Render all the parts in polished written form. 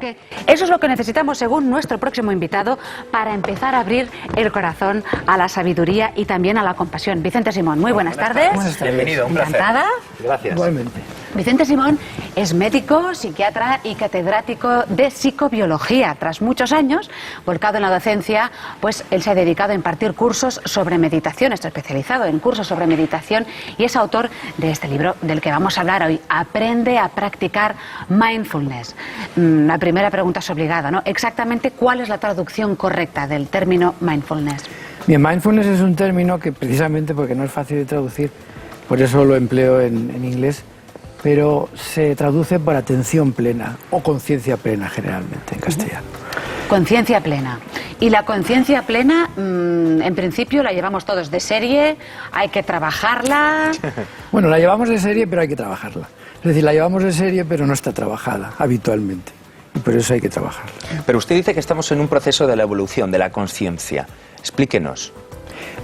Porque eso es lo que necesitamos, según nuestro próximo invitado, para empezar a abrir el corazón a la sabiduría y también a la compasión. Vicente Simón, muy buenas tardes. Buenas tardes. Bienvenido, un placer. Encantada. Gracias. Igualmente. Vicente Simón es médico, psiquiatra y catedrático de psicobiología. Tras muchos años, volcado en la docencia, pues él se ha dedicado a impartir cursos sobre meditación, está especializado en cursos sobre meditación y es autor de este libro del que vamos a hablar hoy, Aprende a practicar mindfulness. La primera pregunta es obligada, ¿no? Exactamente, ¿cuál es la traducción correcta del término mindfulness? Bien, mindfulness es un término que precisamente porque no es fácil de traducir, por eso lo empleo en inglés, pero se traduce por atención plena o conciencia plena generalmente en castellano. Conciencia plena. Y la conciencia plena, en principio, la llevamos todos de serie, hay que trabajarla. Bueno, la llevamos de serie, pero hay que trabajarla. Es decir, la llevamos de serie, pero no está trabajada habitualmente. Y por eso hay que trabajarla. Pero usted dice que estamos en un proceso de la evolución, de la conciencia. Explíquenos.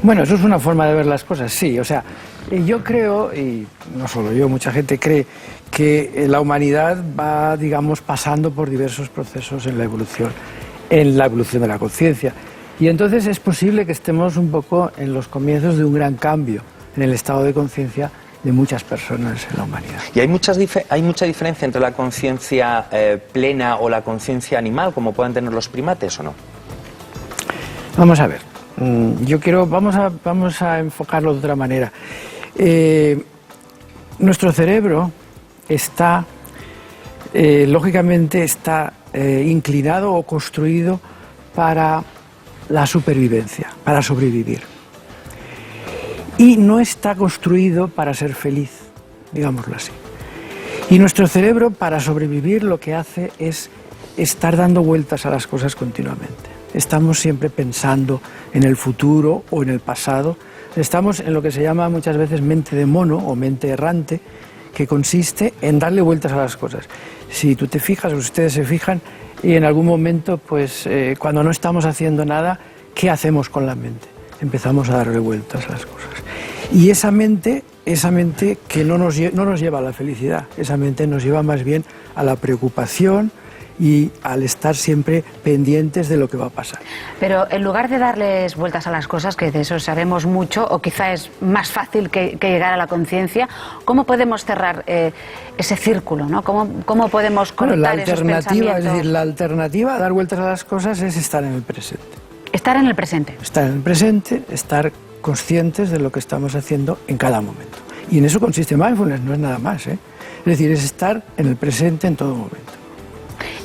Bueno, eso es una forma de ver las cosas, sí. O sea, yo creo, y no solo yo, mucha gente cree, que la humanidad va, digamos, pasando por diversos procesos en la evolución de la conciencia. Y entonces es posible que estemos un poco en los comienzos de un gran cambio en el estado de conciencia de muchas personas en la humanidad. ¿Y hay mucha diferencia entre la conciencia plena o la conciencia animal, como pueden tener los primates o no? Vamos a ver. Vamos a enfocarlo de otra manera. Nuestro cerebro está, lógicamente, está inclinado o construido para la supervivencia, para sobrevivir. Y no está construido para ser feliz, digámoslo así. Y nuestro cerebro, para sobrevivir, lo que hace es estar dando vueltas a las cosas continuamente. Estamos siempre pensando en el futuro o en el pasado. Estamos en lo que se llama muchas veces mente de mono o mente errante, que consiste en darle vueltas a las cosas. Si tú te fijas, o ustedes se fijan, y en algún momento, pues cuando no estamos haciendo nada, ¿qué hacemos con la mente? Empezamos a darle vueltas a las cosas. Y esa mente que no nos lleva a la felicidad, esa mente nos lleva más bien a la preocupación y al estar siempre pendientes de lo que va a pasar. Pero en lugar de darles vueltas a las cosas, que de eso sabemos mucho, o quizá es más fácil que llegar a la conciencia, ¿cómo podemos cerrar ese círculo, ¿no? ¿Cómo podemos conectar esos pensamientos? Es decir, la alternativa a dar vueltas a las cosas es estar en el presente. Estar en el presente. Estar en el presente, estar conscientes de lo que estamos haciendo en cada momento. Y en eso consiste mindfulness, no es nada más, ¿eh? Es decir, es estar en el presente en todo momento.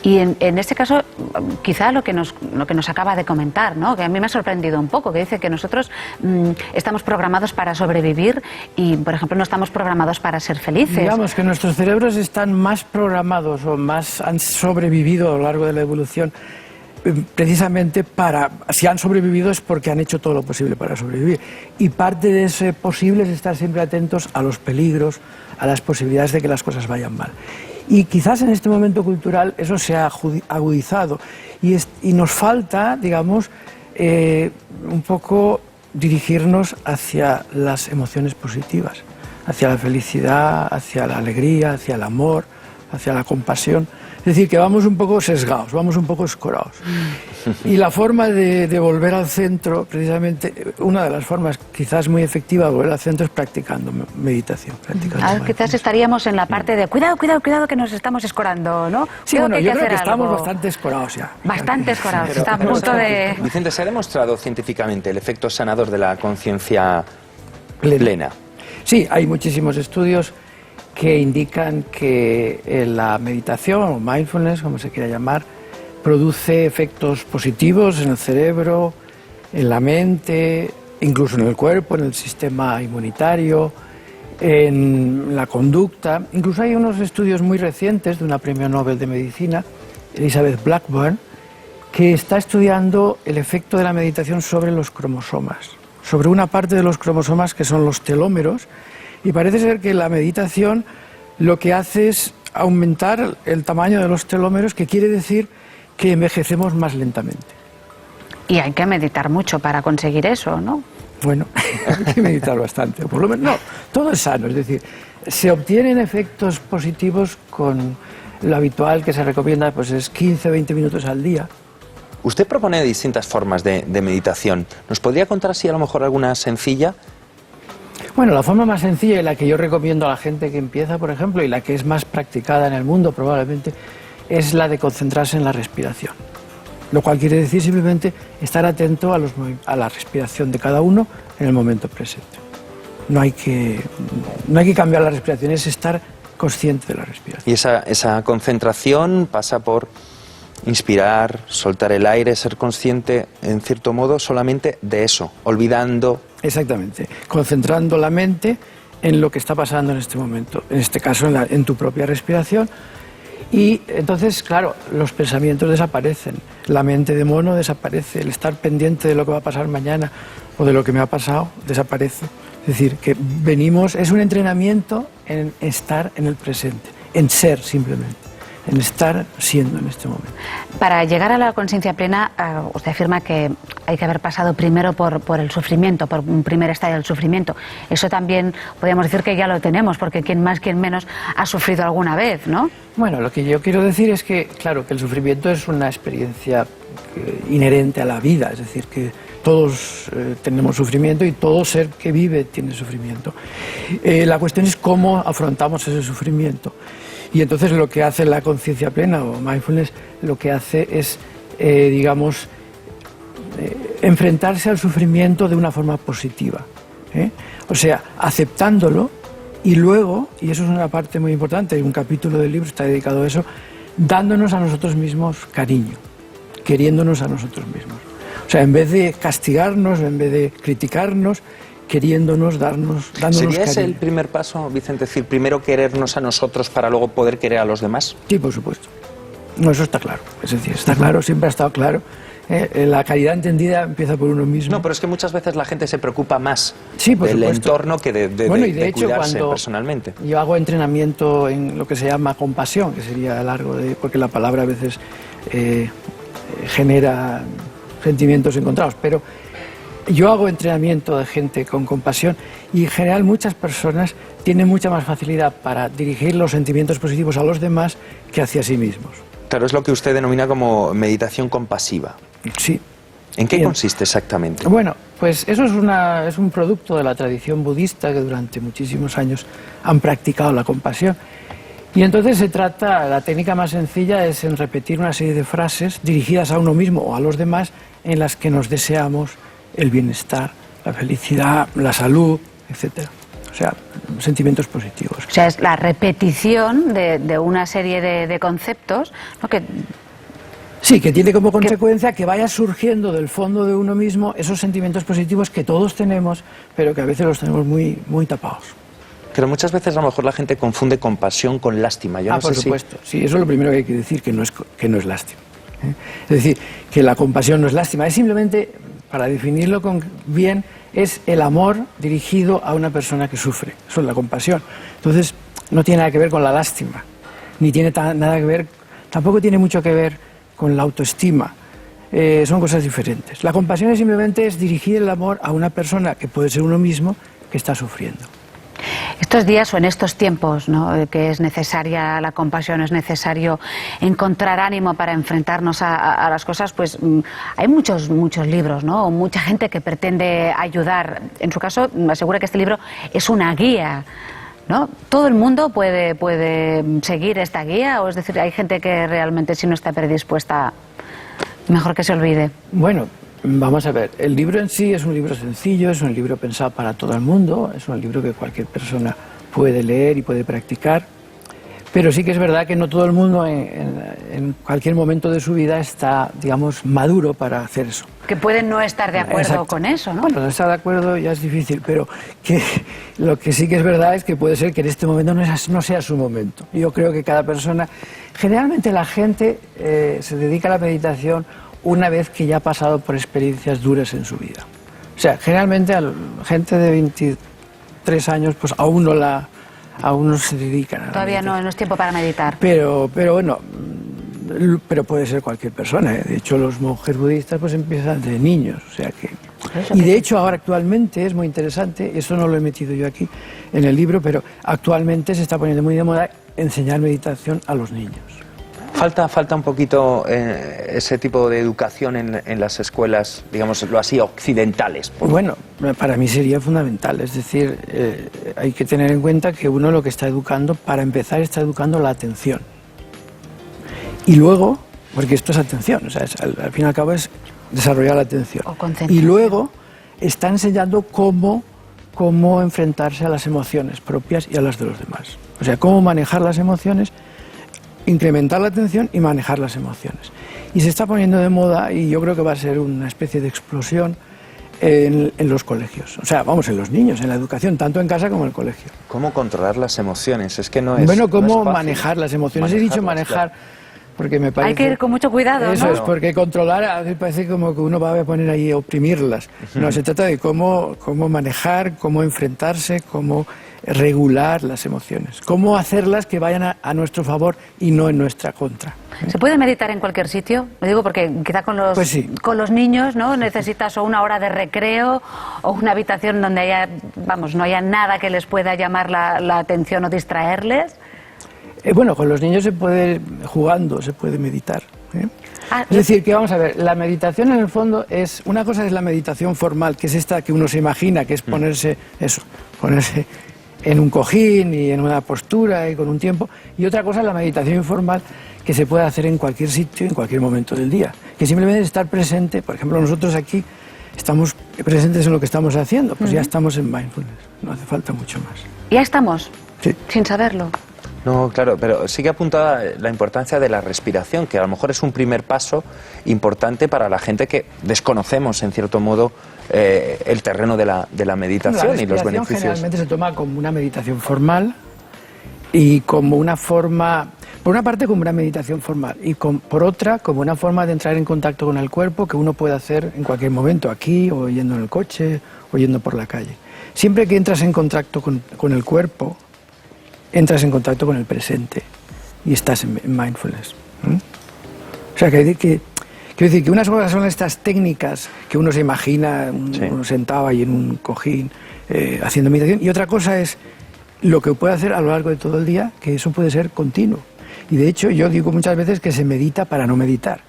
Y en este caso, quizá lo que nos acaba de comentar, ¿no? Que a mí me ha sorprendido un poco, que dice que nosotros estamos programados para sobrevivir y, por ejemplo, no estamos programados para ser felices. Digamos que nuestros cerebros están más programados o más han sobrevivido a lo largo de la evolución precisamente si han sobrevivido es porque han hecho todo lo posible para sobrevivir. Y parte de ese posible es estar siempre atentos a los peligros, a las posibilidades de que las cosas vayan mal. Y quizás en este momento cultural eso se ha agudizado y nos falta, digamos, un poco dirigirnos hacia las emociones positivas, hacia la felicidad, hacia la alegría, hacia el amor, hacia la compasión. Es decir, que vamos un poco sesgados, vamos un poco escorados. Y la forma de volver al centro, precisamente, una de las formas quizás muy efectivas de volver al centro es practicando meditación. Quizás estaríamos en la parte de cuidado que nos estamos escorando, ¿no? Sí, bueno, yo creo que estamos bastante escorados ya. Bastante escorados, está a punto de... Vicente, ¿se ha demostrado científicamente el efecto sanador de la conciencia plena? Sí, hay muchísimos estudios que indican que la meditación o mindfulness, como se quiera llamar, produce efectos positivos en el cerebro, en la mente, incluso en el cuerpo, en el sistema inmunitario, en la conducta. Incluso hay unos estudios muy recientes de una premio Nobel de Medicina, Elizabeth Blackburn, que está estudiando el efecto de la meditación sobre los cromosomas, sobre una parte de los cromosomas que son los telómeros. Y parece ser que la meditación lo que hace es aumentar el tamaño de los telómeros, que quiere decir que envejecemos más lentamente. Y hay que meditar mucho para conseguir eso, ¿no? Bueno, hay que meditar bastante. Por lo menos, no, todo es sano. Es decir, se obtienen efectos positivos con lo habitual que se recomienda pues es 15-20 minutos al día. Usted propone distintas formas de meditación. ¿Nos podría contar así a lo mejor alguna sencilla? Bueno, la forma más sencilla y la que yo recomiendo a la gente que empieza, por ejemplo, y la que es más practicada en el mundo probablemente, es la de concentrarse en la respiración. Lo cual quiere decir simplemente estar atento a la respiración de cada uno en el momento presente. No hay que cambiar la respiración, es estar consciente de la respiración. Y esa concentración pasa por inspirar, soltar el aire, ser consciente, en cierto modo, solamente de eso, olvidando. Exactamente, concentrando la mente en lo que está pasando en este momento, en este caso en tu propia respiración, y entonces, claro, los pensamientos desaparecen, la mente de mono desaparece, el estar pendiente de lo que va a pasar mañana o de lo que me ha pasado desaparece. Es decir, que es un entrenamiento en estar en el presente, en ser simplemente, en estar siendo en este momento. Para llegar a la conciencia plena, usted afirma que hay que haber pasado primero por el sufrimiento, por un primer estadio del sufrimiento. Eso también podríamos decir que ya lo tenemos, porque quien más, quien menos ha sufrido alguna vez, ¿no? Bueno, lo que yo quiero decir es que, claro, que el sufrimiento es una experiencia inherente a la vida, es decir, que todos tenemos sufrimiento y todo ser que vive tiene sufrimiento. La cuestión es cómo afrontamos ese sufrimiento. Y entonces lo que hace la conciencia plena o mindfulness, lo que hace es, enfrentarse al sufrimiento de una forma positiva. O sea, aceptándolo y luego, y eso es una parte muy importante, un capítulo del libro está dedicado a eso, dándonos a nosotros mismos cariño, queriéndonos a nosotros mismos. O sea, en vez de castigarnos, en vez de criticarnos, queriéndonos, dándonos ¿Sería ese cariño. el primer paso, Vicente? Es decir, primero querernos a nosotros para luego poder querer a los demás. Sí, por supuesto. No, eso está claro. Es decir, está claro, siempre ha estado claro. La caridad entendida empieza por uno mismo. No, pero es que muchas veces la gente se preocupa más Sí, por del supuesto. entorno que Bueno, y de de hecho, cuidarse cuando personalmente. yo hago entrenamiento en lo que se llama compasión, que sería largo, porque la palabra a veces genera sentimientos encontrados, pero yo hago entrenamiento de gente con compasión y en general muchas personas tienen mucha más facilidad para dirigir los sentimientos positivos a los demás que hacia sí mismos. Claro, es lo que usted denomina como meditación compasiva. Sí. ¿En qué Bien. consiste exactamente? Bueno, pues eso es un producto de la tradición budista que durante muchísimos años han practicado la compasión. Y entonces la técnica más sencilla es en repetir una serie de frases dirigidas a uno mismo o a los demás en las que nos deseamos el bienestar, la felicidad, la salud, etcétera. O sea, sentimientos positivos. O sea, es la repetición de una serie de conceptos, ¿no? Sí, que tiene como consecuencia que vaya surgiendo del fondo de uno mismo esos sentimientos positivos que todos tenemos, pero que a veces los tenemos muy, muy tapados. Pero muchas veces a lo mejor la gente confunde compasión con lástima. Yo no por sé supuesto. Sí, eso es lo primero que hay que decir, que no es lástima. Es decir, que la compasión no es lástima, es simplemente, para definirlo bien, es el amor dirigido a una persona que sufre. Eso es la compasión. Entonces, no tiene nada que ver con la lástima, ni tiene nada que ver, tampoco tiene mucho que ver con la autoestima. Son cosas diferentes. La compasión simplemente es dirigir el amor a una persona, que puede ser uno mismo, que está sufriendo. Estos días o en estos tiempos, ¿no?, que es necesaria la compasión, es necesario encontrar ánimo para enfrentarnos a las cosas, pues hay muchos libros, ¿no?, o mucha gente que pretende ayudar. En su caso, me asegura que este libro es una guía, ¿no? ¿Todo el mundo puede seguir esta guía? O es decir, hay gente que realmente, si no está predispuesta, mejor que se olvide. Bueno, vamos a ver, el libro en sí es un libro sencillo, es un libro pensado para todo el mundo, es un libro que cualquier persona puede leer y puede practicar, pero sí que es verdad que no todo el mundo en cualquier momento de su vida está, digamos, maduro para hacer eso. Que pueden no estar de acuerdo. Exacto. Con eso, ¿no? Bueno, no estar de acuerdo ya es difícil, pero que lo que sí que es verdad es que puede ser que en este momento no sea su momento. Yo creo que cada persona, generalmente la gente se dedica a la meditación una vez que ya ha pasado por experiencias duras en su vida. O sea, generalmente a la gente de 23 años pues aún no se dedican a la Todavía meditación. no es tiempo para meditar. Pero bueno, pero puede ser cualquier persona. De hecho, los monjes budistas pues empiezan de niños. O sea que... Y de hecho ahora actualmente es muy interesante, eso no lo he metido yo aquí en el libro, pero actualmente se está poniendo muy de moda enseñar meditación a los niños. Falta un poquito ese tipo de educación en las escuelas, digámoslo así, occidentales. Bueno, para mí sería fundamental. Es decir, hay que tener en cuenta que uno lo que está educando, para empezar, está educando la atención. Y luego, porque esto es atención, o sea, al fin y al cabo es desarrollar la atención. O concentración. Y luego está enseñando cómo enfrentarse a las emociones propias y a las de los demás. O sea, cómo manejar las emociones, incrementar la atención y manejar las emociones. Y se está poniendo de moda, y yo creo que va a ser una especie de explosión en los colegios. O sea, vamos, en los niños, en la educación, tanto en casa como en el colegio. ¿Cómo controlar las emociones? Es que no es. Bueno, cómo no es fácil. manejar las emociones. He dicho manejar, claro. porque me parece... Hay que ir con mucho cuidado, Eso ¿no? es, porque controlar a veces parece como que uno va a poner ahí a oprimirlas. No, se trata de cómo manejar, cómo enfrentarse, cómo regular las emociones, cómo hacerlas que vayan a nuestro favor y no en nuestra contra. ¿Se puede meditar en cualquier sitio? Lo digo porque quizá con los, Pues sí. con los niños, ¿no? Necesitas o una hora de recreo o una habitación donde haya, vamos, no haya nada que les pueda llamar la atención o distraerles. Bueno, con los niños se puede, jugando, se puede meditar. Ah, Es decir, que vamos a ver, la meditación en el fondo es, una cosa es la meditación formal, que es esta que uno se imagina, que es ponerse en un cojín y en una postura y con un tiempo, y otra cosa es la meditación informal, que se puede hacer en cualquier sitio, en cualquier momento del día, que simplemente es estar presente. Por ejemplo, nosotros aquí estamos presentes en lo que estamos haciendo, pues ya estamos en mindfulness, no hace falta mucho más. Ya estamos, Sí. sin saberlo. No, claro, pero sí que apunta la importancia de la respiración, que a lo mejor es un primer paso importante para la gente que desconocemos, en cierto modo, el terreno de la meditación y los respiración beneficios. generalmente se toma como una meditación formal y como una forma, por una parte como una meditación formal y por otra como una forma de entrar en contacto con el cuerpo que uno puede hacer en cualquier momento, aquí o yendo en el coche o yendo por la calle. Siempre que entras en contacto con el cuerpo, entras en contacto con el presente y estás en mindfulness. O sea, quiero decir que unas cosas son estas técnicas que uno se imagina, uno sentado ahí en un cojín haciendo meditación, y otra cosa es lo que puede hacer a lo largo de todo el día, que eso puede ser continuo. Y de hecho yo digo muchas veces que se medita para no meditar.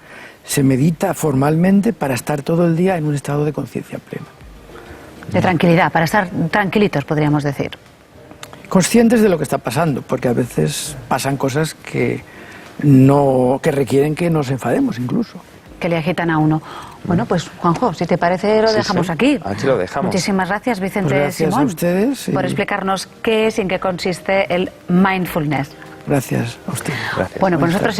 Se medita formalmente para estar todo el día en un estado de conciencia plena. De tranquilidad, para estar tranquilitos, podríamos decir. Conscientes de lo que está pasando, porque a veces pasan cosas que requieren que nos enfademos incluso. Que le agitan a uno. Bueno, pues Juanjo, si te parece lo dejamos aquí. Aquí lo dejamos. Muchísimas gracias, Vicente Pues gracias Simón, a ustedes por explicarnos qué es y en qué consiste el mindfulness. Gracias a ustedes. Gracias. Bueno, pues Buenas nosotros